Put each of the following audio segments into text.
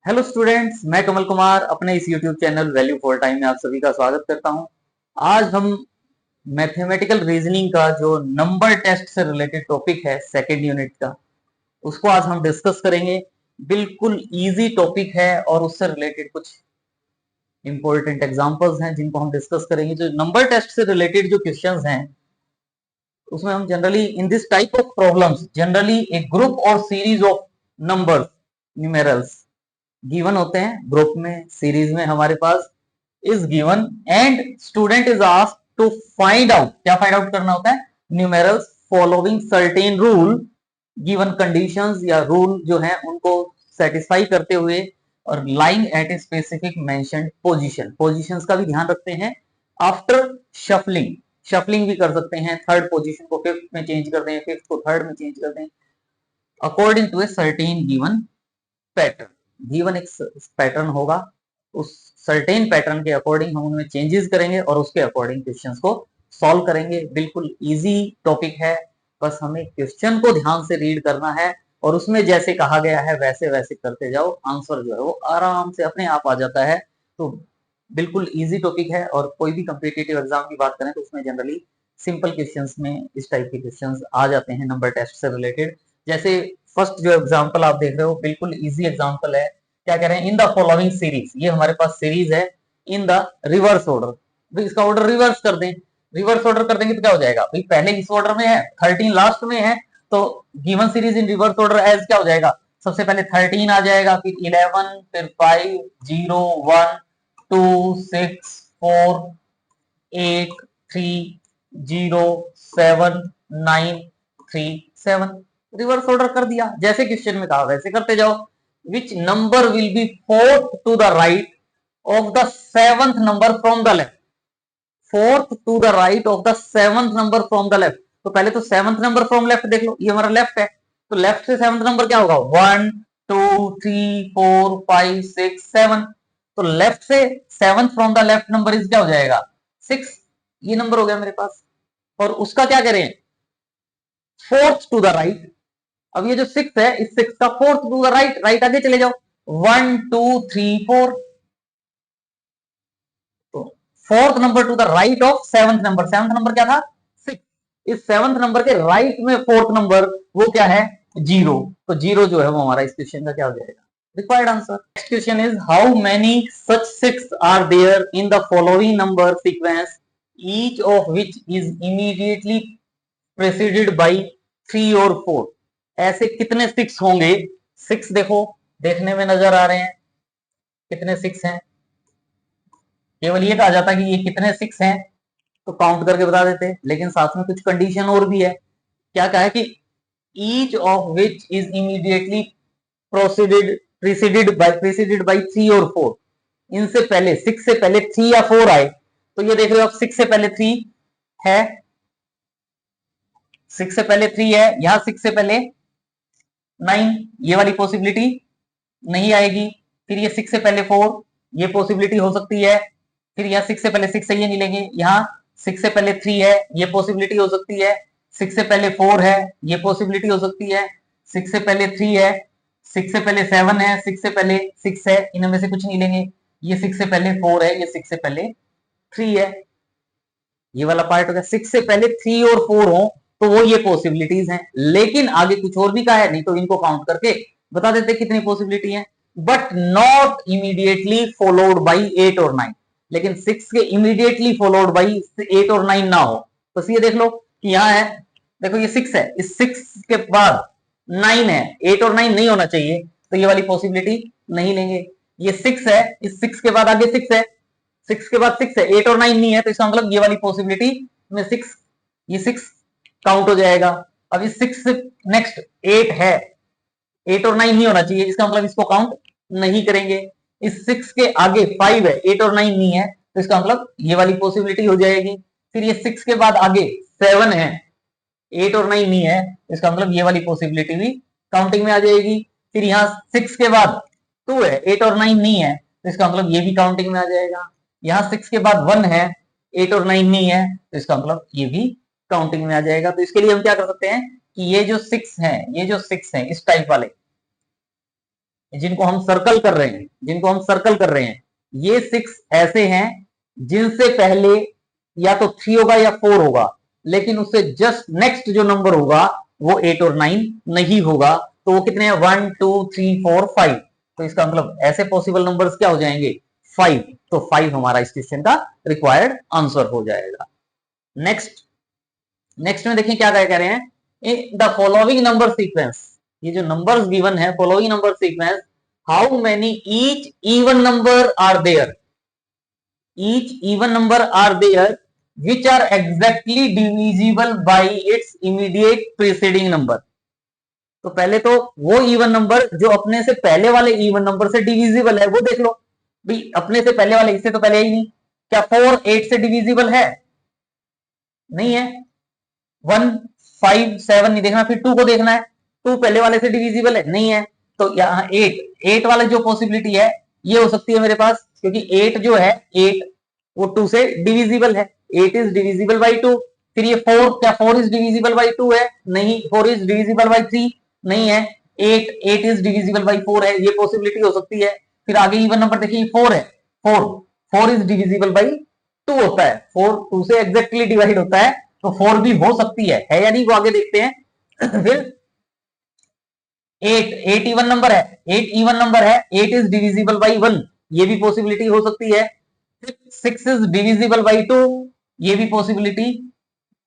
Hello students, मैं कमल कुमार अपने इस YouTube channel value for time में आप सभी का स्वागत करता हूं। आज हम मैथमेटिकल रीजनिंग का जो नंबर टेस्ट से रिलेटेड टॉपिक है सेकेंड यूनिट का, उसको आज हम डिस्कस करेंगे। बिल्कुल इजी टॉपिक है और उससे रिलेटेड कुछ इंपॉर्टेंट एग्जांपल्स हैं जिनको हम डिस्कस करेंगे। जो नंबर टेस्ट से रिलेटेड जो क्वेश्चंस हैं उसमें हम generally in this type of problems generally a group और series of numbers numerals given होते हैं ग्रुप में, सीरीज में हमारे पास is given and student is asked to find out. क्या फाइंड आउट करना होता है? Numerals following certain rule, given conditions या रूल जो है उनको सेटिस्फाई करते हुए और lying at a specific mentioned position. Positions का भी ध्यान रखते हैं। आफ्टर शफलिंग, शफलिंग भी कर सकते हैं, थर्ड पोजीशन को फिफ्थ में चेंज कर दें, फिफ्थ को थर्ड में चेंज कर दें, according to a certain given pattern. Given एक पैटर्न होगा, उस सर्टेन पैटर्न के अकॉर्डिंग हम उनमें चेंजेस करेंगे और उसके अकॉर्डिंग क्वेश्चंस को सॉल्व करेंगे। बिल्कुल इजी टॉपिक है, बस हमें क्वेश्चन को ध्यान से रीड करना है और उसमें जैसे कहा गया है वैसे वैसे करते जाओ, आंसर जो है वो आराम से अपने आप आ जाता है। तो बिल्कुल इजी टॉपिक है और कोई भी कॉम्पिटिटिव एग्जाम की बात करें तो उसमें जनरली सिंपल क्वेश्चंस में इस टाइप के क्वेश्चंस आ जाते हैं नंबर टेस्ट से रिलेटेड। जैसे फर्स्ट जो एग्जांपल आप देख रहे हो बिल्कुल इजी एग्जांपल है। क्या कह रहे हैं? इन द फॉलोइंग सीरीज, ये हमारे पास सीरीज है इन द रिवर्स ऑर्डर। इसका ऑर्डर रिवर्स कर दें, रिवर्स ऑर्डर कर देंगे तो क्या हो जाएगा भाई? पहले इस ऑर्डर में है, 13 लास्ट में है, तो given series in reverse order as क्या हो जाएगा? सबसे पहले 13 आ जाएगा, फिर 11, फिर 5, 0, 1, 2, 6, 4, 8, 3, 0, 7, 9, 3, 7। रिवर्स ऑर्डर कर दिया, जैसे क्वेश्चन में कहा वैसे करते जाओ। Which number will be fourth to the right of the seventh number from the left? Fourth to the right of the seventh number from the left. तो पहले तो सेवंथ नंबर फ्रॉम लेफ्ट देख लो, ये हमारा लेफ्ट है, तो left से seventh number क्या होगा? 1, 2, 3, 4, 5, 6, 7। तो लेफ्ट से seventh from the left number is क्या हो जाएगा? 6। ये नंबर हो गया मेरे पास। और उसका क्या करें? Fourth to the right. अब ये जो 6 है, इस 6 का fourth to the right, right आगे चले जाओ, 1, 2, 3, 4। तो fourth number to the right of seventh number, seventh number क्या था? 6। इस सेवंथ नंबर के राइट में फोर्थ नंबर वो क्या है? 0। तो 0 जो है वो हमारा इस क्वेश्चन का क्या हो जाएगा? Required answer. Next question is how many such 6 are there in the following number sequence each of which is immediately preceded by 3 और 4। ऐसे कितने 6 होंगे? 6 देखो, देखने में नजर आ रहे हैं, कितने 6 हैं? केवल ये कहा जाता कि ये कितने 6 हैं तो काउंट करके बता देते, लेकिन साथ में कुछ कंडीशन और भी है। क्या कहा है कि each of which is immediately preceded by 3 और 4। इनसे पहले 6 से पहले 3 या 4 आए, तो ये देख रहे हो आप, 6 से पहले 3 है, 6 से पहले 3 है, यहां 6 से पहले 9, ये वाली पॉसिबिलिटी नहीं आएगी। फिर ये 6 से पहले 4, ये पॉसिबिलिटी हो सकती है। फिर यहाँ 6 से पहले 6 है, ये नहीं लेंगे। यहाँ 6 से पहले 3 है, ये पॉसिबिलिटी हो सकती है। 6 से पहले 4 है, ये पॉसिबिलिटी हो सकती है। 6 से पहले 3 है, 6 से पहले 7 है, 6 से पहले 6 है, इनमें से कुछ नहीं लेंगे। ये 6 से पहले 4 है, ये 6 से पहले 3 है, ये वाला पार्ट हो गया। 6 से पहले 3 और 4 हो तो वो ये पॉसिबिलिटीज हैं, लेकिन आगे कुछ और भी कहा है, नहीं तो इनको काउंट करके बता देते कितनी पॉसिबिलिटी है। But not immediately followed by 8 और 9। लेकिन 6 के इमीडिएटली फॉलोड बाई 8 और 9 ना हो। तो ये देख लो कि यहाँ है, देखो ये 6 है, इस 6 के बाद 9 है, 8 और 9 नहीं होना चाहिए, तो ये वाली पॉसिबिलिटी नहीं लेंगे। ये 6 है, इस 6 के बाद आगे 6 है, 6 के बाद 6 है, 8 और 9 नहीं है, तो इसका मतलब ये वाली पॉसिबिलिटी में 6, ये 6 काउंट हो जाएगा। अब इस 6 से नेक्स्ट 8 है, 8 और 9 नहीं होना चाहिए, इसका मतलब इसको काउंट नहीं करेंगे। इस 6 के आगे 5 है, 8 और 9 नहीं है, तो इसका मतलब ये वाली पॉसिबिलिटी हो जाएगी। फिर ये 6 के बाद आगे 7 है, 8 और 9 नहीं है, इसका मतलब ये वाली पॉसिबिलिटी भी काउंटिंग में आ जाएगी। फिर यहाँ 6 के बाद 2 है, 8 और 9 नहीं है, तो इसका मतलब ये भी काउंटिंग में आ जाएगा। यहाँ 6 के बाद 1 है, 8 और 9 नहीं है, तो इसका मतलब ये भी काउंटिंग में आ जाएगा। तो इसके लिए हम क्या कर सकते हैं कि ये जो 6 है, ये जो 6 है इस टाइप वाले, जिनको हम सर्कल कर रहे हैं, ये 6 ऐसे हैं जिनसे पहले या तो 3 होगा या 4 होगा, लेकिन उससे जस्ट नेक्स्ट जो नंबर होगा वो 8 और 9 नहीं होगा। तो वो कितने हैं? 1 2 3 4 5। तो इसका मतलब ऐसे पॉसिबल नंबर्स क्या हो जाएंगे? 5। तो 5 हमारा इस क्वेश्चन का रिक्वायर्ड आंसर हो जाएगा। नेक्स्ट में देखिए क्या कह रहे हैं, द फॉलोइंग नंबर सीक्वेंस, ये जो नंबर्स गिवन है following number sequence, how many each even number are there, each even number are there which are exactly divisible by its immediate preceding number. तो पहले तो वो इवन नंबर जो अपने से पहले वाले इवन नंबर से डिविजिबल है वो देख लो भाई, अपने से पहले वाले, इससे तो पहले ही नहीं। क्या 4 8 से डिविजिबल है? नहीं है। 1 5 7 नहीं देखना, फिर 2 को देखना है, 2 पहले वाले से डिविजिबल है? नहीं है। तो यहाँ 8 वाले जो पॉसिबिलिटी है ये हो सकती है मेरे पास, क्योंकि 8 जो है 8 वो 2 से डिविजिबल है, 8 इज डिविजिबल बाई 2। फिर ये 4, क्या 4 इज डिविजिबल बाई 2 है? नहीं। 4 इज डिविजिबल बाई 3? नहीं है। 8 इज डिविजिबल बाई 4 है, ये पॉसिबिलिटी हो सकती है। फिर आगे इवन नंबर देखिए 4 है, 4 इज डिविजिबल बाई 2 होता है, 4 2 से एग्जैक्टली डिवाइड होता है, तो 4 भी हो सकती है या नहीं, वो आगे देखते हैं। फिर 8 इवन नंबर है, 8 इज डिविजिबल बाई 1, ये भी पॉसिबिलिटी हो सकती है। 6 इज डिविजिबल बाई 2, ये भी पॉसिबिलिटी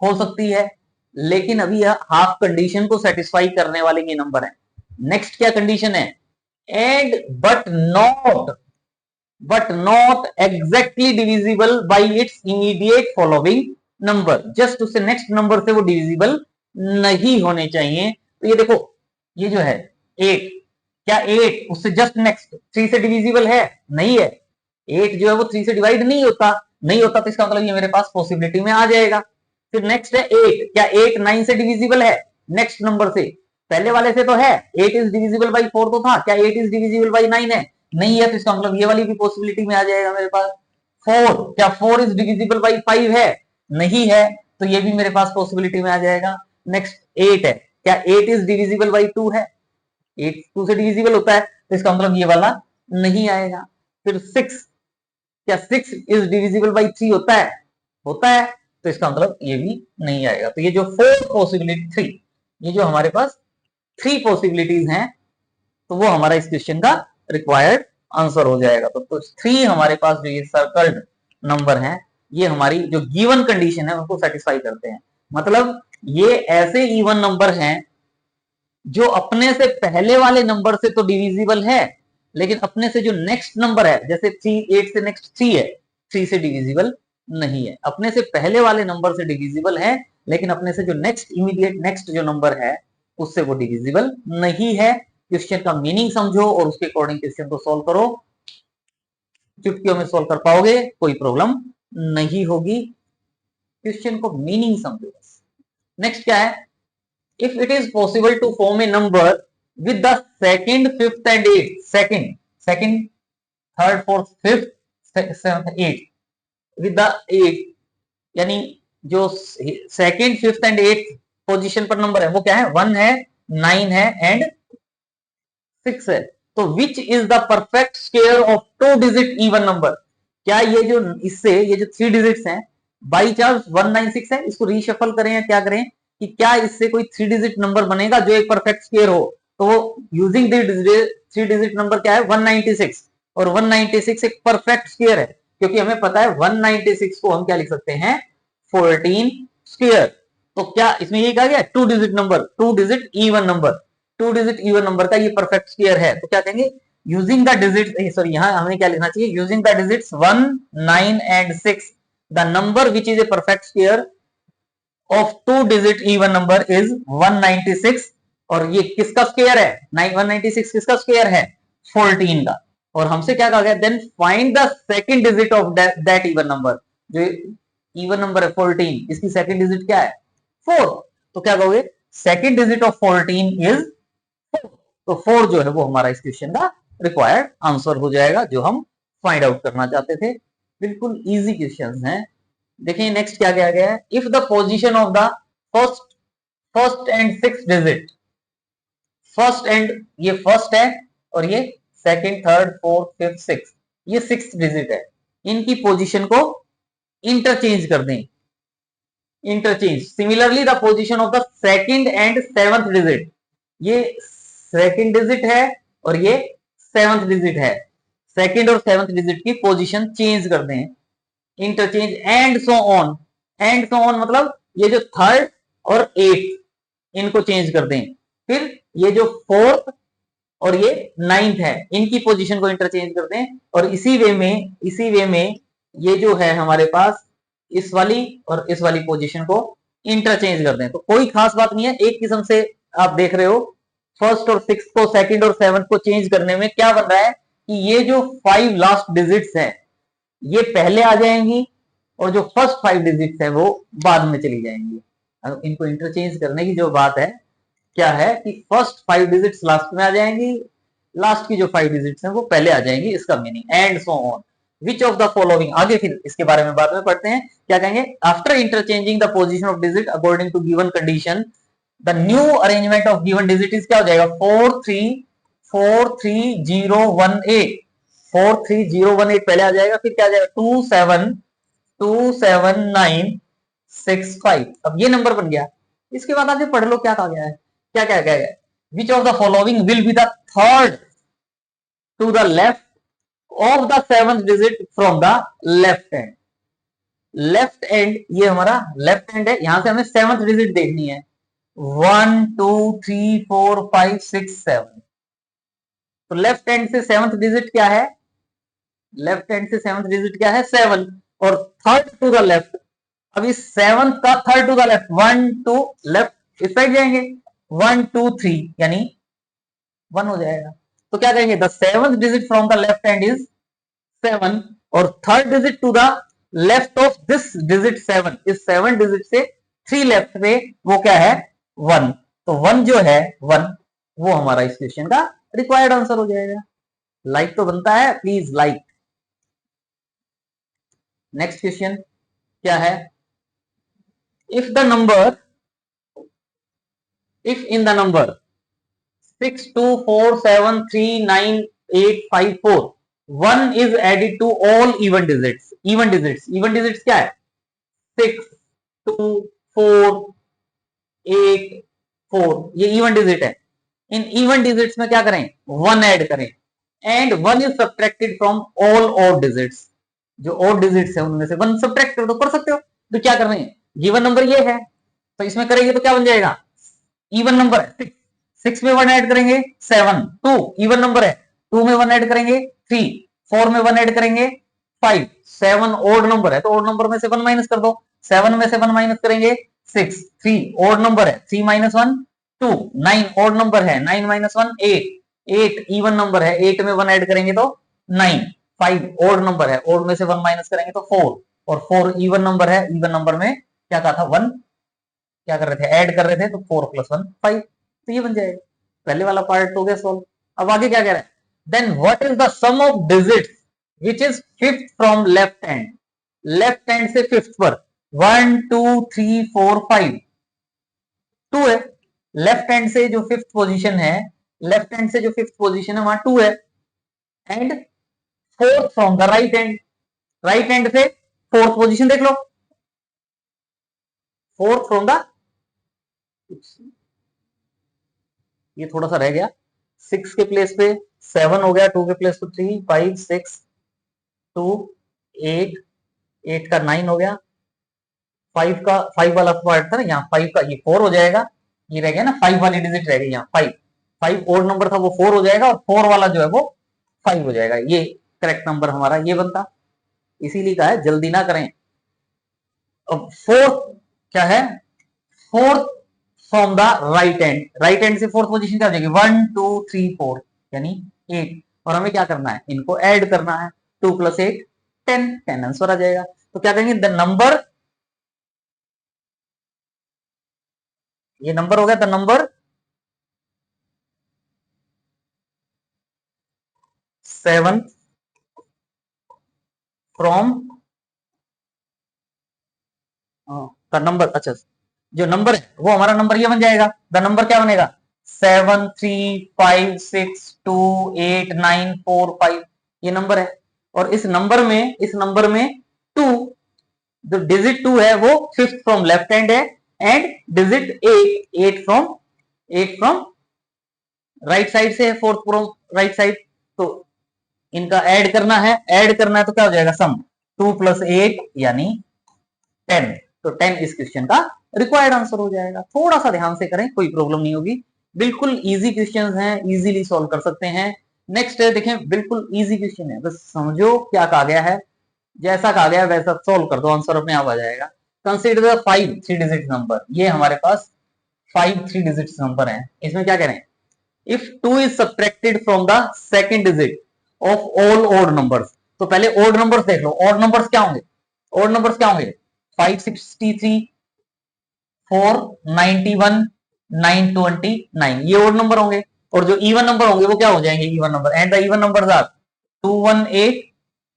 हो सकती है। लेकिन अभी यह हाफ कंडीशन को सेटिस्फाई करने वाले ये नंबर है। नेक्स्ट क्या कंडीशन है? And but not exactly divisible by its immediate following number, just उससे नेक्स्ट नंबर से वो डिविजिबल नहीं होने चाहिए। तो ये देखो, ये जो है 8, क्या 8 उससे जस्ट नेक्स्ट 3 से डिविजिबल है? नहीं है। 8 जो है वो 3 से डिवाइड नहीं होता, तो इसका मतलब ये मेरे पास पॉसिबिलिटी में आ जाएगा। फिर नेक्स्ट है 8, क्या 8 9 से डिविजिबल है? नेक्स्ट नंबर से, पहले वाले से तो है, 8 इज डिविजिबल बाई 4 तो था, क्या 8 इज डिविजिबल बाई 9 है? नहीं है। तो इसका मतलब ये वाली भी पॉसिबिलिटी में आ जाएगा मेरे पास। 4, क्या 4 इज डिविजिबल बाई 5 है? नहीं है। तो ये भी मेरे पास पॉसिबिलिटी में आ जाएगा। नेक्स्ट 8 है, क्या 8 इज डिविजिबल बाई 2 है? 8 2 से डिविजिबल होता है, तो इसका मतलब ये वाला नहीं आएगा। फिर 6, क्या 6 इज डिविजिबल बाई 3 होता है? होता है, तो इसका मतलब ये भी नहीं आएगा। तो ये जो 4 पॉसिबिलिटी 3, ये जो हमारे पास 3 पॉसिबिलिटीज हैं, तो वो हमारा इस क्वेश्चन का रिक्वायर्ड आंसर हो जाएगा। तो 3 हमारे पास जो ये सर्कल्ड नंबर हैं, ये हमारी जो गिवन कंडीशन है उनको सेटिस्फाई करते हैं। मतलब ये ऐसे इवन नंबर हैं जो अपने से पहले वाले नंबर से तो डिविजिबल है, लेकिन अपने से जो नेक्स्ट नंबर है, जैसे 3 8 से नेक्स्ट 3 है, 3 से डिविजिबल नहीं है। अपने से पहले वाले नंबर से डिविजिबल है, लेकिन अपने से जो नेक्स्ट इमीडिएट नेक्स्ट जो नंबर है उससे वो डिविजिबल नहीं है। क्वेश्चन का मीनिंग समझो और उसके अकॉर्डिंग क्वेश्चन को सॉल्व करो, चुटकियों में सॉल्व कर पाओगे, कोई प्रॉब्लम नहीं होगी। क्वेश्चन को मीनिंग समझो बस। नेक्स्ट क्या है? if it is possible to form a number with the second, fifth and eighth, second, third, fourth, fifth, seventh, eighth with the eighth, यानी जो second, fifth and eighth position पर number है वो क्या है? 1 है, 9 है एंड 6 है। तो which is the perfect square of 2 digit even number? क्या ये जो इससे ये जो 3 डिजिट्स हैं बाई चांस 196 है, इसको रीशफल करें या क्या करें कि क्या इससे कोई 3 डिजिट नंबर बनेगा जो एक परफेक्ट स्क्वायर हो? तो वो यूजिंग 3 डिजिट नंबर क्या है? 196, और 196 एक परफेक्ट स्क्वायर है, क्योंकि हमें पता है 196 को हम क्या लिख सकते हैं? 14 स्क्वायर। तो क्या इसमें यही कहा गया 2 digit number, 2 digit even number, 2 digit even number का ये परफेक्ट स्क्वायर है। तो क्या कहेंगे? यूजिंग द डिजिट, सॉरी यहां हमें क्या लिखना चाहिए? Using the digits 1 9 and 6, the number which is a perfect square of 2 digit even number is 196। और ये किसका स्क्वायर है? 196 किसका स्क्वायर है? 14 का। और हमसे क्या कहा गया? Then find the second digit of that even number, जो इवन नंबर है 14, इसकी सेकंड डिजिट क्या है? 4। तो क्या कहोगे? Second digit of 14 is 4। तो 4 जो है वो हमारा इस क्वेश्चन का रिक्वायर्ड आंसर हो जाएगा, जो हम फाइंड आउट करना चाहते थे। बिल्कुल इजी क्वेश्चंस हैं। देखिए नेक्स्ट क्या कहा गया है? If the position of the first and six digit, first and ये फर्स्ट है और ये second, third, fourth, fifth, six, ये सिक्स डिजिट है। इनकी पोजीशन को इंटरचेंज कर दें, interchange. Similarly the position of the second and seventh digit, ये सेकंड डिजिट है और ये सेवंथ डिजिट है, सेकंड और सेवंथ डिजिट की पोजीशन चेंज कर दें, interchange. And so on, and so on मतलब ये जो थर्ड और एट इनको चेंज कर दें, फिर ये जो फोर्थ और ये नाइन्थ है इनकी पोजीशन को इंटरचेंज कर दें, और इसी वे में ये जो है हमारे पास इस वाली और इस वाली पोजीशन को इंटरचेंज कर दें। तो कोई खास बात नहीं है, एक किस्म से आप देख रहे हो फर्स्ट और सिक्स को, सेकंड और सेवंथ को चेंज करने में क्या बन रहा है कि ये जो 5 लास्ट डिजिट्स हैं ये पहले आ जाएंगी और जो फर्स्ट 5 डिजिट्स है वो बाद में चली जाएंगी। अब इनको इंटरचेंज करने की जो बात है क्या है कि फर्स्ट 5 डिजिट्स लास्ट में आ जाएंगी, लास्ट की जो 5 डिजिट्स हैं वो पहले आ जाएंगी, इसका meaning. And so on which of the following, आगे फिर इसके बारे में बाद में पढ़ते हैं क्या कहेंगे। After interchanging the position of digit according to given condition the new arrangement of given digit is क्या हो जाएगा, 43018, 43018 पहले आ जाएगा, फिर क्या आ जाएगा 2727965। अब ये नंबर बन गया। इसके बाद आगे पढ़ लो क्या कहा गया है, क्या क्या गया है। Which of the following will be the third to the left of the seventh digit from the left end. Left end ये हमारा लेफ्ट एंड है, यहां से हमें सेवंथ डिजिट देखनी है, 1 2 3 4 5 6 7। तो लेफ्ट एंड से सेवंथ डिजिट क्या है, लेफ्ट हैंड से सेवंथ डिजिट क्या है 7, और थर्ड टू द लेफ्ट। अब इस सेवंथ का third to the left, 1 2 left इस साइड जाएंगे, 1 2 3 यानी 1 हो जाएगा। तो क्या कहेंगे, the seventh digit from the left hand is 7, और third digit to the left of this digit 7, इस 7 डिजिट से 3 लेफ्ट पे वो क्या है 1। तो 1 जो है 1 वो हमारा इस क्वेश्चन का रिक्वायर्ड आंसर हो जाएगा। लाइक तो बनता है, प्लीज लाइक। नेक्स्ट क्वेश्चन क्या है, if the number, if in the number 62473985 1 is added to all even digits, even digits, even digits क्या है 6 2 4 8 4, ये इवन डिजिट है। इन इवन डिजिट्स में क्या करें 1 ऐड करें, and 1 is subtracted from all odd digits, जो ऑड डिजिट्स है उनमें से 1 सब्ट्रैक्ट कर दो, कर सकते हो। तो क्या कर रहे हैं, गिवन नंबर ये है तो इसमें करेंगे तो क्या बन जाएगा, इवन नंबर है 6 में 1 ऐड करेंगे 7, 2 इवन नंबर है 2 में 1 ऐड करेंगे 3, 4 में 1 ऐड करेंगे 5, 7 ऑड नंबर है तो ऑड नंबर में से 1 माइनस कर दो, 7 में से 1 माइनस करेंगे 6, 3 ऑड नंबर है 3 माइनस 1 2, 9 ऑड नंबर है 9 माइनस 1 8, 8 इवन नंबर है 8 में 1 ऐड करेंगे तो 9, 5 ऑड नंबर है ऑड में से 1 माइनस करेंगे तो 4, और 4 इवन नंबर है, इवन नंबर में क्या कहा था 1 क्या कर रहे थे ऐड कर रहे थे, तो 4 प्लस 1 5, तो ये बन जाएगा। पहले वाला पार्ट हो गया सॉल्व। अब आगे क्या कह रहा है, then what is the sum of digits which is fifth from left hand, left hand से फिफ्थ पर 1 2 3 4 5 2 है, लेफ्ट हैंड से जो फिफ्थ पोजीशन है, लेफ्ट हैंड से जो फिफ्थ पोजीशन है वहां 2 है, and fourth from the right hand, right hand से फोर्थ पोजीशन देख लो, फोर्थ फ्रॉम द, ये थोड़ा सा रह गया, 6 के प्लेस पे 7 हो गया, 2 के प्लेस पे 3 5 6 2 8, 8 का 9 हो गया, 5 का 5 वाला पार्ट था ना यहाँ 5 का, ये 4 हो जाएगा, ये रह गया ना 5 वाली डिजिट रह गई यहाँ 5, 5 ओड नंबर था वो 4 हो जाएगा, और 4 वाला जो है वो 5 हो जाएगा, ये करेक्ट नंबर हमारा ये बनता। इसीलिए कहा है जल्दी ना करें। अब फोर्थ क्या है, fourth from the right hand, right hand से फोर्थ पोजीशन क्या हो जाएगी 1 2 3 4 यानी 8, और हमें क्या करना है इनको ऐड करना है, 2 प्लस 8 10, 10 आंसर आ जाएगा। तो क्या कहेंगे द नंबर, ये नंबर हो गया the number 7 from the number, अच्छा जो नंबर है वो हमारा नंबर ये बन जाएगा, द नंबर क्या बनेगा 735628945 ये नंबर है। और इस नंबर में टू, जो डिजिट टू है वो फिफ्थ फ्रॉम लेफ्ट हैंड है, and digit eight from right side से है, फोर्थ फ्रॉम राइट साइड। तो इनका ऐड करना है, तो क्या हो जाएगा सम, 2 + 8 यानी 10। तो 10 इस क्वेश्चन का रिक्वायर्ड आंसर हो जाएगा। थोड़ा सा ध्यान से करें, कोई प्रॉब्लम नहीं होगी, बिल्कुल इजी क्वेश्चंस हैं, इजीली सॉल्व कर सकते हैं। नेक्स्ट है, देखें बिल्कुल इजी क्वेश्चन है, बस समझो क्या कहा गया है, जैसा कहा गया है वैसा सॉल्व कर दो, आंसर अपने आप आ जाएगा। कंसीडर द 5 3 डिजिट नंबर, ये हमारे पास 5 3 डिजिट नंबर है। इसमें क्या कह रहे हैं, if 2 is subtracted from the second digit of all odd numbers. तो पहले ऑड नंबर्स देख लो, ऑड नंबर्स क्या होंगे, 563, 491, 929, ये ऑड नंबर होंगे। और जो इवन नंबर होंगे वो क्या हो जाएंगे, even number, and the even numbers are 218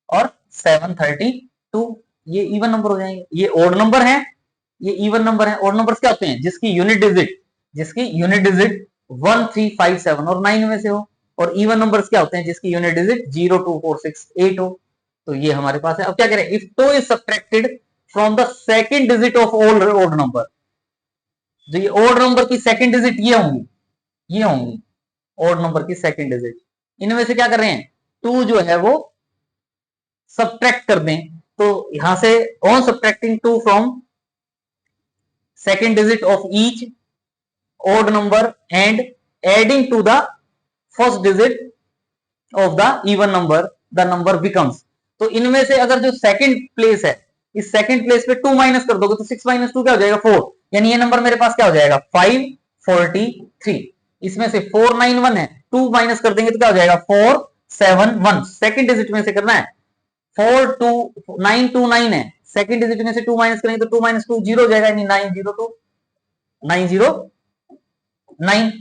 और 732, ये इवन नंबर हो जाएंगे। ये ऑड नंबर है, ये इवन नंबर है। ऑड नंबर्स क्या होते हैं, जिसकी यूनिट डिजिट 1 3 5 7 और 9 में से हो। और इवन नंबर्स क्या होते हैं, जिसकी यूनिट डिजिट 0 2 4 6 8 हो। तो ये हमारे पास है। अब क्या करें, if two is subtracted from the second digit of all odd number, जो ये ऑड नंबर की सेकंड डिजिट ये होंगी ऑड नंबर की सेकंड डिजिट। इनमें से क्या कर रहे हैं, 2 जो है वो सब्ट्रैक्ट कर दें। तो यहां से on subtracting 2 from second digit of each odd number and adding to the first digit of the even number, the number becomes। तो इनमें से अगर जो सेकंड प्लेस है, इस सेकंड प्लेस पे 2 माइनस कर दोगे तो 6 - 2 क्या हो जाएगा, 4, यानी ये नंबर मेरे पास क्या हो जाएगा 543। इसमें से 491 है, 2 माइनस कर देंगे तो क्या हो जाएगा 471। सेकंड डिजिट में से करना है, 42929 है, सेकंड डिजिट में से 2 माइनस करेंगे तो 2 - 2 0 हो जाएगा, यानी 902 909।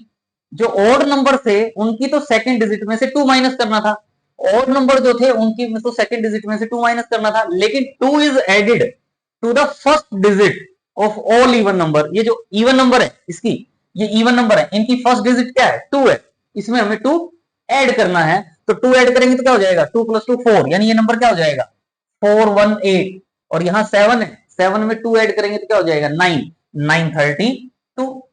जो ऑड नंबर थे उनकी तो सेकंड डिजिट में से 2 माइनस करना था, ऑड नंबर जो थे उनकी में तो सेकंड डिजिट में से 2 माइनस करना था, लेकिन 2 is added to the first digit of all even number. ये जो इवन नंबर है इसकी, ये इवन नंबर है, इनकी फर्स्ट डिजिट क्या है 2 है, इसमें हमें 2 ऐड करना है। तो 2 ऐड करेंगे तो क्या हो जाएगा 2 + 2 4, यानी ये नंबर क्या हो जाएगा 418। और यहां 7 है, 7 में 2 ऐड करेंगे तो क्या हो जाएगा 9 932। तो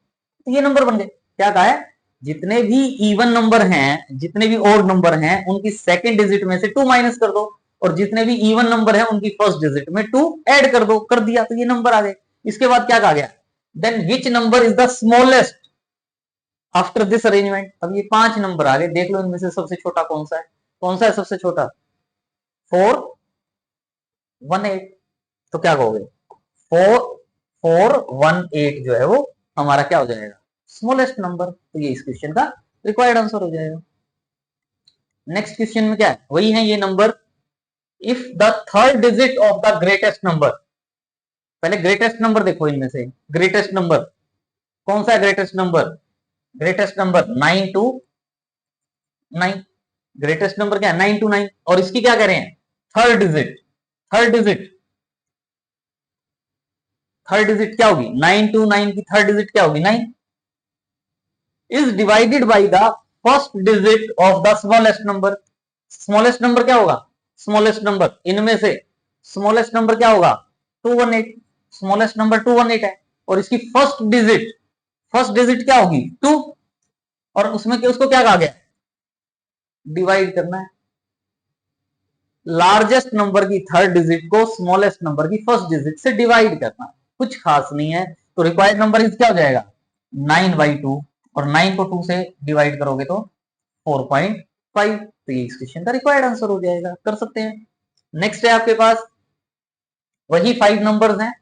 ये नंबर बन गए। क्या कहा है, जितने भी इवन नंबर हैं, जितने भी ऑड नंबर हैं, उनकी सेकंड डिजिट में से 2 माइनस कर दो, और जितने भी इवन नंबर हैं उनकी फर्स्ट डिजिट में 2 ऐड कर दो, कर दिया तो ये नंबर आ गए। इसके बाद क्या कहा गया, then which number is the smallest after this arrangement. अब ये 5 नंबर आ गए, देख लो इनमें से सबसे छोटा कौन सा है, सबसे छोटा 418। तो क्या कहोगे 418 जो है वो हमारा क्या हो जाएगा स्मॉलेस्ट नंबर। तो ये इस क्वेश्चन का रिक्वायर्ड आंसर हो जाएगा। नेक्स्ट क्वेश्चन में क्या है, वही है ये number, if the third digit of the greatest number. पहले ग्रेटेस्ट नंबर देखो, इनमें से ग्रेटेस्ट नंबर कौन सा है, ग्रेटेस्ट नंबर 929। ग्रेटेस्ट नंबर क्या है 929, और इसकी क्या कह रहे हैं थर्ड डिजिट क्या होगी 929 की थर्ड डिजिट क्या होगी 9, is divided by the first digit of the smallest number. Smallest number क्या होगा, स्मॉलेस्ट नंबर इनमें से स्मॉलेस्ट नंबर क्या होगा 218, स्मॉलेस्ट नंबर 218 है, और इसकी फर्स्ट डिजिट क्या होगी 2, और उसमें उसको क्या कहा गया डिवाइड करना है। लार्जेस्ट नंबर की थर्ड डिजिट को स्मॉलेस्ट नंबर की फर्स्ट डिजिट से डिवाइड करना, कुछ खास नहीं है। तो रिक्वायर्ड नंबर इज क्या हो जाएगा 9/2, और 9 को 2 से डिवाइड करोगे तो 4.5। तो ये इस क्वेश्चन का रिक्वायर्ड आंसर हो जाएगा, कर सकते हैं। नेक्स्ट है आपके पास वही 5 नंबर्स हैं।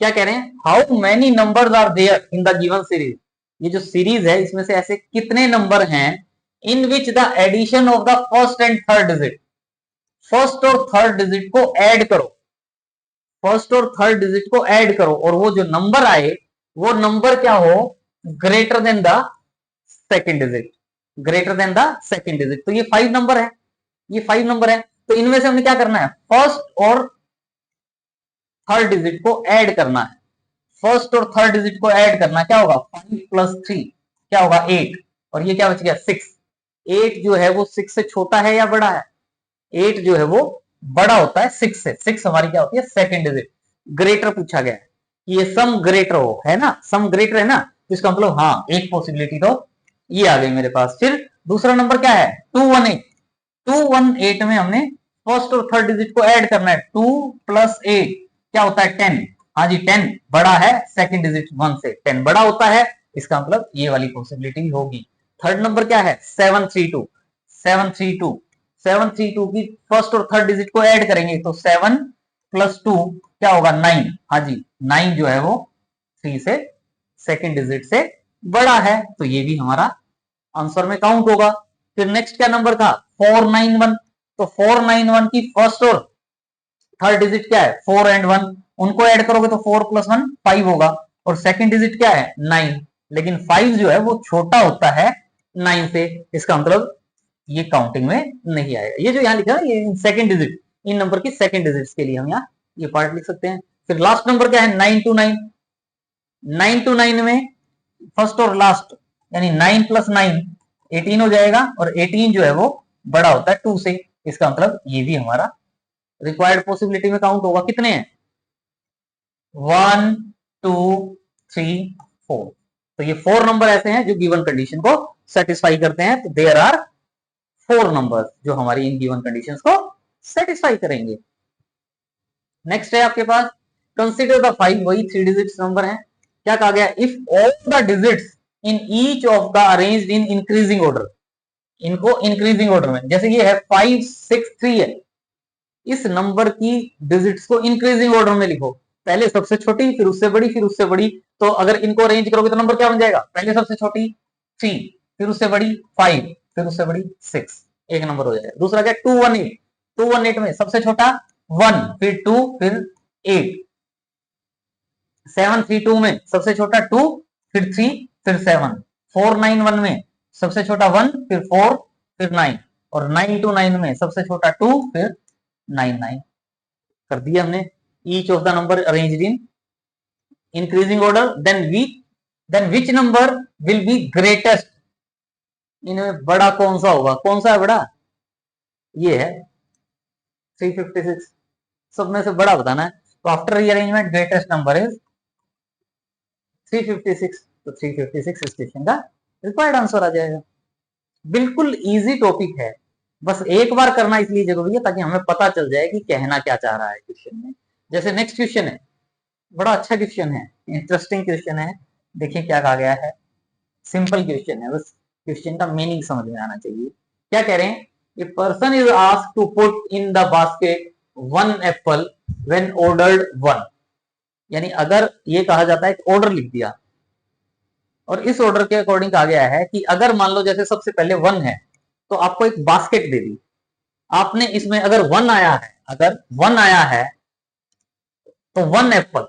क्या कह रहे हैं, how many numbers are there in the given series. ये जो सीरीज है इसमें से ऐसे कितने नंबर हैं in which the addition of the first and third digit, first और थर्ड डिजिट को ऐड करो, फर्स्ट और थर्ड डिजिट को ऐड करो, और वो जो नंबर आए वो नंबर क्या हो greater than the second digit, तो ये 5 नंबर है, ये 5 नंबर है। तो इनमें से हमने क्या करना है फर्स्ट और थर्ड डिजिट को ऐड करना है, फर्स्ट और थर्ड डिजिट को ऐड करना क्या होगा 5 + 3, क्या होगा 8, और ये क्या बच गया 6। 8 जो है वो 6 से छोटा है या बड़ा है? 8 जो है वो बड़ा होता है 6 से। 6 हमारी क्या होती है सेकंड डिजिट। ग्रेटर पूछा गया है कि ये सम ग्रेटर हो, है ना, सम ग्रेटर है ना, तो इसका मतलब हाँ एक पॉसिबिलिटी तो ये आ गई मेरे पास। फिर दूसरा नंबर क्या है 218। 218 में हमने फर्स्ट और थर्ड डिजिट को ऐड करना है। 2 + 8 क्या होता है 10। हाँ जी 10 बड़ा है सेकंड डिजिट 1 से, 10 बड़ा होता है, इसका मतलब ये वाली पॉसिबिलिटी होगी। थर्ड नंबर क्या है 732। 732 732 की फर्स्ट और थर्ड डिजिट को ऐड करेंगे तो 7 + 2 क्या होगा 9। हाँ जी 9 जो है वो 3 से सेकंड डिजिट से बड़ा है, तो ये भी हमारा आंसर में काउंट होगा। फिर नेक्स्ट क्या नंबर था 491। तो 491 की फर्स्ट और थर्ड डिजिट क्या है 4 एंड 1, उनको ऐड करोगे तो 4 + 1 5 होगा, और सेकंड डिजिट क्या है 9, लेकिन 5 जो है वो छोटा होता है 9 से, इसका मतलब ये काउंटिंग में नहीं आएगा। ये जो यहाँ लिखा है ये सेकंड डिजिट, इन नंबर की सेकंड डिजिट्स के लिए हम यहाँ ये पार्ट लिख सकते हैं। फिर लास्ट नंबर क्या है 929। 929 में फर्स्ट और लास्ट यानी 9 + 9 18 हो जाएगा, और 18 जो है वो बड़ा होता है 2 से, इसका मतलब ये भी हमारा रिक्वायर्ड पॉसिबिलिटी में काउंट होगा। कितने हैं 1 2 3 4। तो ये 4 नंबर ऐसे हैं जो गिवन कंडीशन को सेटिस्फाई करते हैं। तो देयर आर 4 नंबर्स जो हमारी इन गिवन कंडीशंस को सेटिस्फाई करेंगे। नेक्स्ट है आपके पास कंसीडर द 5, वही 3 डिजिट्स नंबर है। क्या कहा गया if all the digits in each of the arranged in increasing order. इनको इंक्रीजिंग ऑर्डर में, जैसे ये है 5 6 3 है, इस नंबर की डिजिट्स को इंक्रीजिंग ऑर्डर में लिखो, पहले सबसे छोटी फिर उससे बड़ी फिर उससे बड़ी। तो अगर इनको अरेंज करोगे तो नंबर क्या बन जाएगा, पहले सबसे छोटी 3, फिर उससे बड़ी 5, फिर उससे बड़ी 6, एक नंबर हो जाएगा। दूसरा क्या 218। 218 में सबसे छोटा 1, फिर 2, फिर 8। 732 में सबसे छोटा 2, फिर 3, फिर 7। 491 में सबसे छोटा 1, फिर 4, फिर 9, और 929 में सबसे छोटा 2, फिर 99 कर दिया हमने। Each of the number arranged in increasing order, then which number will be greatest. इनमें बड़ा कौन सा होगा, कौन सा है बड़ा, ये है 356, सब में से बड़ा बताना है। तो after rearrangement greatest number is 356। तो 356 इस क्वेश्चन का रिक्वायर्ड आंसर आ जाएगा। बिल्कुल इजी टॉपिक है, बस एक बार करना इसलिए जरूरी है ताकि हमें पता चल जाए कि कहना क्या चाह रहा है क्वेश्चन में। जैसे नेक्स्ट क्वेश्चन है, बड़ा अच्छा क्वेश्चन है, इंटरेस्टिंग क्वेश्चन है। देखिए क्या कहा गया है, सिंपल क्वेश्चन है, बस क्वेश्चन का मीनिंग समझ में आना चाहिए। क्या कह रहे हैं, a person is asked to put in the basket 1 apple when ordered 1। यानी अगर ये कहा जाता है ऑर्डर लिख दिया, और इस ऑर्डर के अकॉर्डिंग कहा गया है कि अगर मान लो जैसे सबसे पहले 1 है तो आपको एक बास्केट दे दी, आपने इसमें अगर 1 आया है, अगर 1 आया है तो 1 एप्पल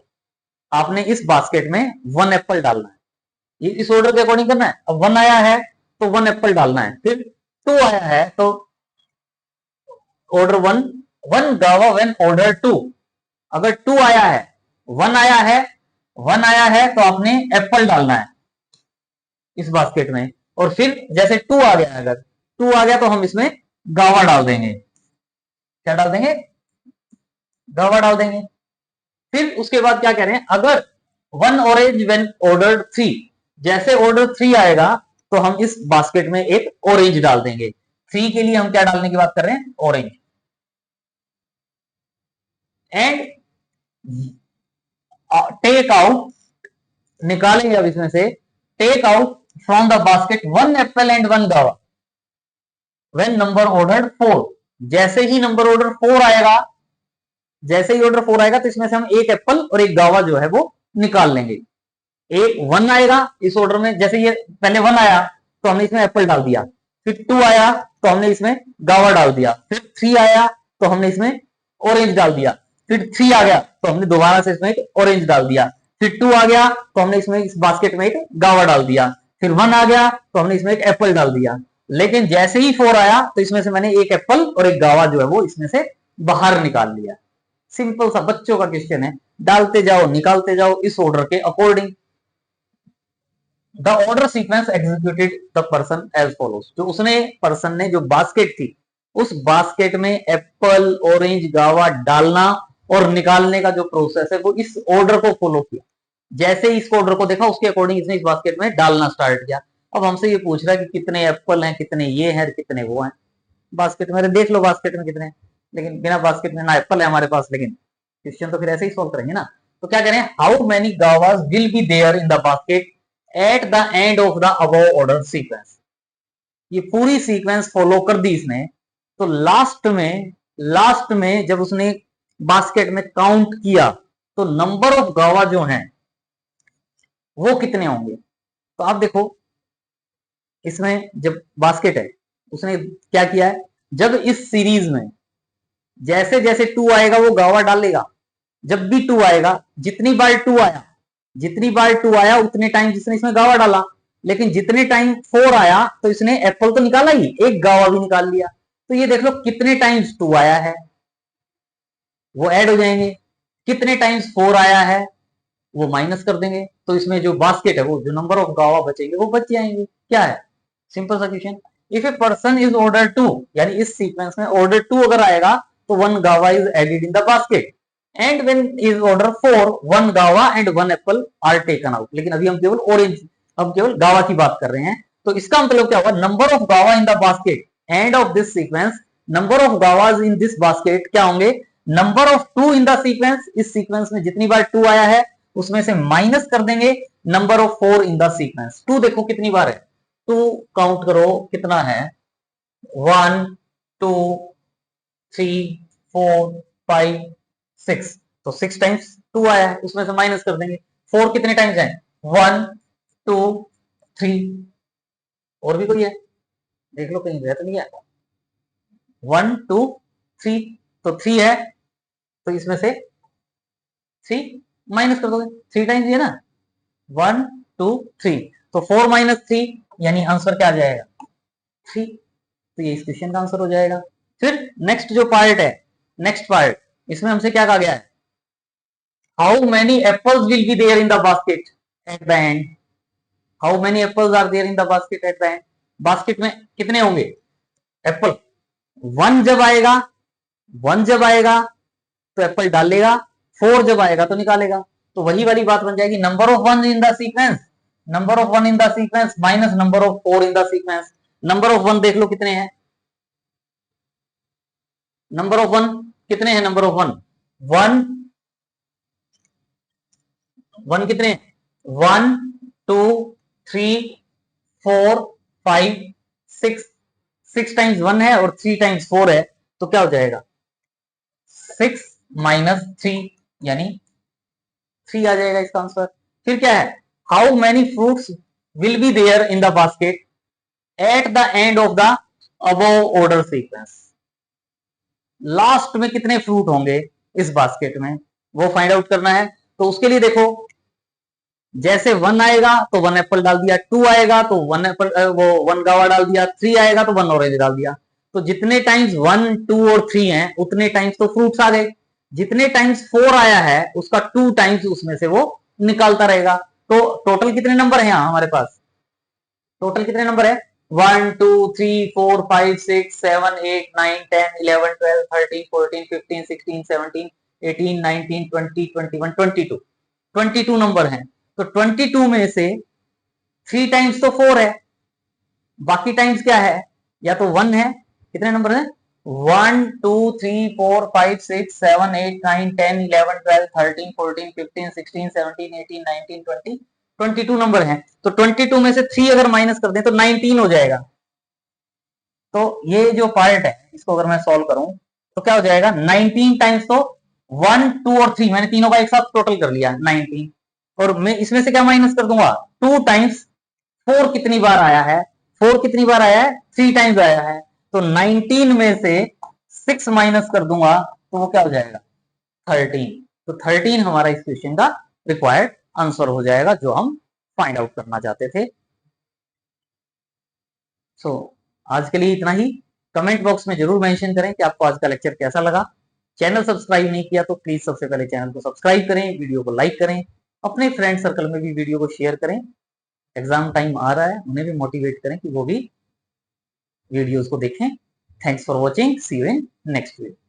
आपने इस बास्केट में 1 एप्पल डालना है, ये इस ऑर्डर के अकॉर्डिंग करना है। अब 1 आया है तो 1 एप्पल डालना है, फिर 2 आया है तो ऑर्डर 1 1 गावा व्हेन ऑर्डर 2। अगर 2 आया है, 1 आया है, 1 आया है तो आपने एप्पल डालना है इस बास्केट में, और फिर जैसे 2 आ गया, अगर 2 आ गया तो हम इसमें गावा डाल देंगे। क्या डाल देंगे, गावा डाल देंगे। फिर उसके बाद क्या कह रहे हैं, अगर 1 ऑरेंज व्हेन ऑर्डर 3, जैसे ऑर्डर 3 आएगा तो हम इस बास्केट में एक ऑरेंज डाल देंगे। 3 के लिए हम क्या डालने की बात कर रहे हैं, ऑरेंज। एंड टेक आउट, निकालेंगे अब इसमें से, take out from the basket 1 apple and 1 guava when number order 4। जैसे ही नंबर ऑर्डर 4 आएगा, जैसे ही ऑर्डर 4 आएगा तो इसमें से हम एक एप्पल और एक गावा जो है वो निकाल लेंगे। एक 1 आएगा इस ऑर्डर में, जैसे ये पहले 1 आया तो हमने इसमें एप्पल डाल दिया, फिर 2 आया तो हमने इसमें गावा डाल दिया, फिर 3 आया तो हमने इसमें ऑरेंज डाल दिया, फिर 3 आ गया तो हमने दोबारा से इसमें एक ऑरेंज डाल दिया, फिर 2 आ गया तो हमने इसमें इस बास्केट में एक गावा डाल दिया, फिर 1 आ गया तो हमने इसमें एक एप्पल डाल दिया। लेकिन जैसे ही 4 आया तो इसमें से मैंने एक एप्पल और एक गावा जो है वो इसमें से बाहर निकाल लिया। सिंपल सा बच्चों का क्वेश्चन है, डालते जाओ निकालते जाओ इस ऑर्डर के according. The order sequence executed the person as follows, जो उसने पर्सन ने जो बास्केट थी उस बास्केट में एप्पल, ऑरेंज, गावा डालना और निकालने का जो प्रोसेस है वो इस ऑर्डर को फॉलो किया। जैसे इस ऑर्डर को देखा उसके अकॉर्डिंग इसने इस बास्केट में डालना स्टार्ट किया। अब हमसे ये पूछ रहा है कि कितने एप्पल हैं, कितने ये हैं, कितने वो हैं। बास्केट में देख लो बास्केट में कितने हैं, लेकिन बिना बास्केट में ना एप्पल है हमारे पास, लेकिन क्वेश्चन तो फिर ऐसे ही सॉल्व करेंगे ना। तो क्या करें, how many guavas will be there in the basket at the end of the above order sequence. ये पूरी सीक्वेंस फॉलो कर दी इसने, तो लास्ट में जब उसने बास्केट में काउंट किया तो नंबर ऑफ गावा जो हैं वो कितने होंगे। तो आप देखो इसमें जब बास्केट है उसने क्या किया है, जब इस सीरीज में जैसे जैसे 2 आएगा वो गावा डालेगा। जब भी 2 आएगा, जितनी बार 2 आया उतने टाइम जिसने इसमें गावा डाला। लेकिन जितने टाइम 4 आया तो इसने एप्पल तो निकाला ही, एक गावा भी निकाल लिया। तो ये देख लो कितने टाइम्स 2 आया है वो ऐड हो जाएंगे, कितने टाइम्स 4 आया है वो माइनस कर देंगे। तो इसमें जो बास्केट है वो जो नंबर ऑफ गावा बचेंगे वो बच जाएंगे। क्या है, सिंपल सा question. If A person is order 2, यानी इस सीक्वेंस में ऑर्डर 2 अगर आएगा तो 1 guava is added in the basket, and when is order 4 1 guava and 1 apple are taken out. लेकिन अभी हम केवल गावा की बात कर रहे हैं। तो इसका मतलब क्या होगा, number of guava in the basket end of this sequence, number of guavas in this basket क्या होंगे, number of 2 in the sequence, इस सीक्वेंस में जितनी बार 2 आया है उसमें से माइनस कर देंगे number of 4 in the sequence. 2 देखो कितनी बार है, 2 काउंट करो कितना है, 1 2 3 4 5 6, तो 6 टाइम्स 2 आया है, उसमें से माइनस कर देंगे। 4 कितने टाइम्स है, 1 2 3, और भी कोई है देख लो कहीं रह तो नहीं है, 1 2 3, तो 3 है तो इसमें से 3 माइनस कर दोगे, 3 टाइम्स ये ना, 1 2 3, तो 4 माइनस 3 यानी आंसर क्या आ जाएगा, 3। तो ये इस क्वेश्चन का आंसर हो जाएगा। फिर नेक्स्ट जो पार्ट है, नेक्स्ट पार्ट, इसमें हमसे क्या कहा गया है, how many apples will be there in the basket at the end, how many apples are there in the basket at the end. Basket में कितने होंगे एप्पल, 1 जब आएगा, 1 जब आएगा तो एप्पल डालेगा, 4 जब आएगा तो निकालेगा। तो वही वाली बात बन जाएगी, number of 1 in the sequence, number of 1 in the sequence minus number of 4 in the sequence. Number of 1 देख लो कितने हैं, नंबर ऑफ 1 कितने हैं, नंबर ऑफ 1 कितने, 1 2 3 4 5 6, 6 टाइम्स 1 है और 3 टाइम्स 4 है, तो क्या हो जाएगा 6 माइनस 3 यानी 3 आ जाएगा इसका आंसर। फिर क्या है, how many fruits will be there in the basket at the end of the above order sequence, last में कितने फ्रूट होंगे इस बास्केट में वो फाइंड आउट करना है। तो उसके लिए देखो, जैसे 1 आएगा तो 1 एप्पल डाल दिया, 2 आएगा तो 1 एप्पल वो 1 गावा डाल दिया, 3 आएगा तो 1 ऑरेंज डाल दिया। तो जितने टाइम्स 1 2 और 3 हैं उतने टाइम्स तो फ्रूट्स आ गए, जितने टाइम्स 4 आया है उसका 2 टाइम्स उसमें से वो निकालता रहेगा। तो टोटल कितने नंबर है यहाँ हमारे पास, टोटल कितने नंबर है, 1 2 3 4 5 6 7 8 9 10 11 12 13 14 15 16 17 18 19 20 21 22, 22 नंबर हैं। तो 22 में से 3 टाइम्स तो 4 है, बाकी टाइम्स क्या है, या तो 1 है, कितने नंबर है, 1 2 3 4 5 6 7 8 9 10 11 12 13 14 15 16 17 18 19 20 22 नंबर है। तो 22 में से 3 अगर माइनस कर दें तो 19 हो जाएगा। तो ये जो पार्ट है इसको अगर मैं सॉल्व करूं तो क्या हो जाएगा, 19 टाइम्स तो 1 2 और 3 मैंने तीनों का एक साथ टोटल कर लिया 19, और मैं इसमें से क्या माइनस कर दूंगा, 2 टाइम्स 4 कितनी बार आया है, 4 कितनी बार आया है, 3 टाइम्स आया है। तो 19 में से 6 माइनस कर दूंगा तो वो क्या हो जाएगा 13। तो 13 हमारा इस क्वेश्चन का रिक्वायर्ड आंसर हो जाएगा जो हम फाइंड आउट करना चाहते थे। सो आज के लिए इतना ही। कमेंट बॉक्स में जरूर मेंशन करें कि आपको आज का लेक्चर कैसा लगा। चैनल सब्सक्राइब नहीं किया तो प्लीज सबसे पहले चैनल को सब्सक्राइब करें, वीडियो को लाइक करें, अपने फ्रेंड सर्कल में भी वीडियो को शेयर करें। एग्जाम टाइम आ रहा है, उन्हें भी मोटिवेट करें कि वो भी वीडियोस को देखें। Thanks for watching, see you in next video.